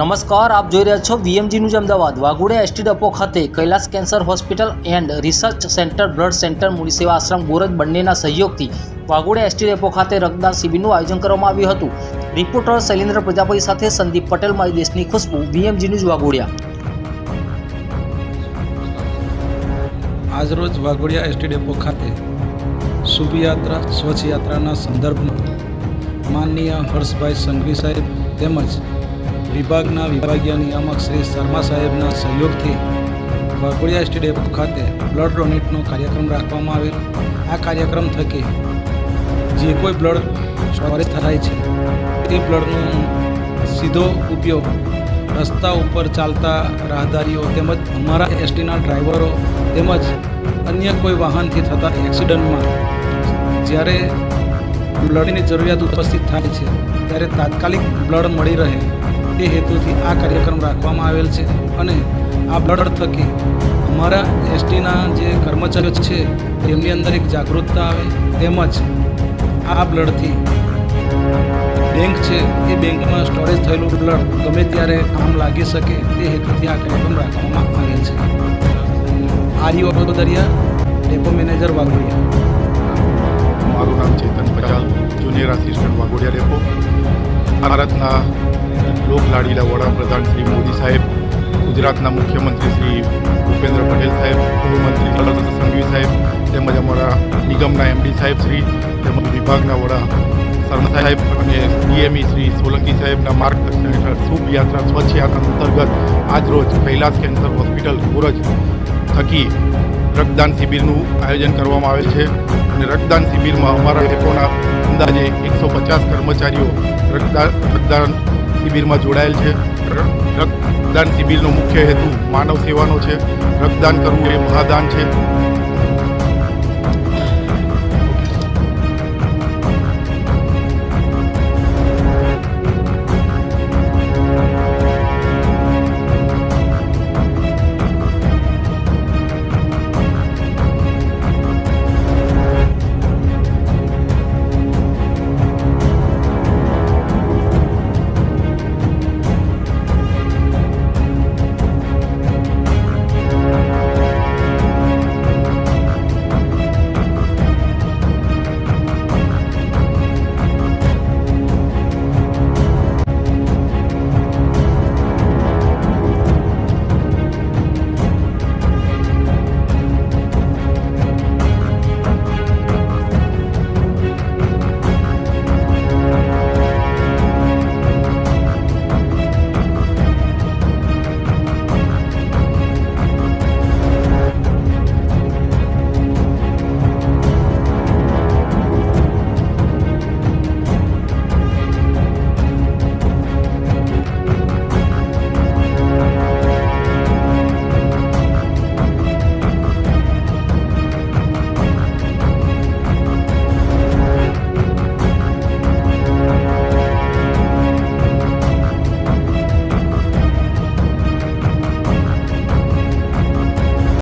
નમસ્કાર, આપ જોઈ રહ્યા છો VMG news Ahmedabad. Waghodia ST depot ખાતે Kailash cancer hospital and research centre, blood centre, મૂડી સેવા આશ્રમ ગોરજ બંનેના સહયોગથી વાઘોડિયા એસટી ડેપો ખાતે રક્તદાન શિબિરનું આયોજન કરવામાં આવ્યું હતું. રિપોર્ટર શૈલેન્દ્ર પ્રજાપતિ સાથે સંદીપ પટેલ, મારી દેશની ખુશ્બુ, VMG ન્યૂઝ વાઘોડિયા. આજરોજ વાઘોડિયા એસટી ડેપો ખાતે શુભયાત્રા સ્વચ્છ યાત્રાના સંદર્ભમાં માનનીય હર્ષભાઈ સંઘવી સાહેબ તેમજ વિભાગના વિભાગીય નિયામક શ્રી શર્મા સાહેબના સહયોગથી વાઘોડિયા એસટી ડેપો ખાતે બ્લડ ડોનેટનો કાર્યક્રમ રાખવામાં આવેલ. આ કાર્યક્રમ થકી જે કોઈ બ્લડ સ્ટોરેજ થાય છે તે બ્લડનો સીધો ઉપયોગ રસ્તા ઉપર ચાલતા રાહદારીઓ તેમજ અમારા એસટીના ડ્રાઈવરો તેમજ અન્ય કોઈ વાહનથી થતા એક્સિડન્ટમાં જ્યારે બ્લડની જરૂરિયાત ઉપસ્થિત થાય છે ત્યારે તાત્કાલિક બ્લડ મળી રહે તે હેતુથી આ કાર્યક્રમ રાખવામાં આવેલ છે. અને આ બ્લડ થકી અમારા એસટીના જે કર્મચારીઓ છે તેમની અંદર એક જાગૃતતા આવે તેમજ આ બ્લડથી બેંક છે એ બેંકમાં સ્ટોરેજ થયેલું બ્લડ ગમે ત્યારે કામ લાગી શકે તે હેતુથી આ કાર્યક્રમ રાખવામાં આવેલ છે. આર્યો દરિયા, ડેપો મેનેજર, વાઘોડિયા. મારું નામ ચેતન પચાલ, જુનિયર આસિસ્ટન્ટ, વાઘોડિયા ડેપો. ભારતના લોકલાડીલા વડાપ્રધાન શ્રી મોદી સાહેબ, ગુજરાતના મુખ્યમંત્રી શ્રી ભૂપેન્દ્ર પટેલ સાહેબ, ગૃહમંત્રી સંઘવી સાહેબ તેમજ અમારા નિગમના MD સાહેબ શ્રી તેમજ વિભાગના વડા શર્મા સાહેબ અને DME શ્રી સોલંકી સાહેબના માર્ગદર્શન હેઠળ શુભ યાત્રા સ્વચ્છ યાત્રા અંતર્ગત આજરોજ કૈલાસ કેન્સર હોસ્પિટલ ગોરજ થકી રક્તદાન શિબિરનું આયોજન કરવામાં આવેલ છે. અને રક્તદાન શિબિરમાં અમારા ડેપોના અંદાજે 150 કર્મચારીઓ રક્તદાન શિબિરમાં જોડાયેલ છે. રક્તદાન શિબિરનો મુખ્ય હેતુ માનવ સેવાનો છે. રક્તદાન કરવું એ મહાદાન છે.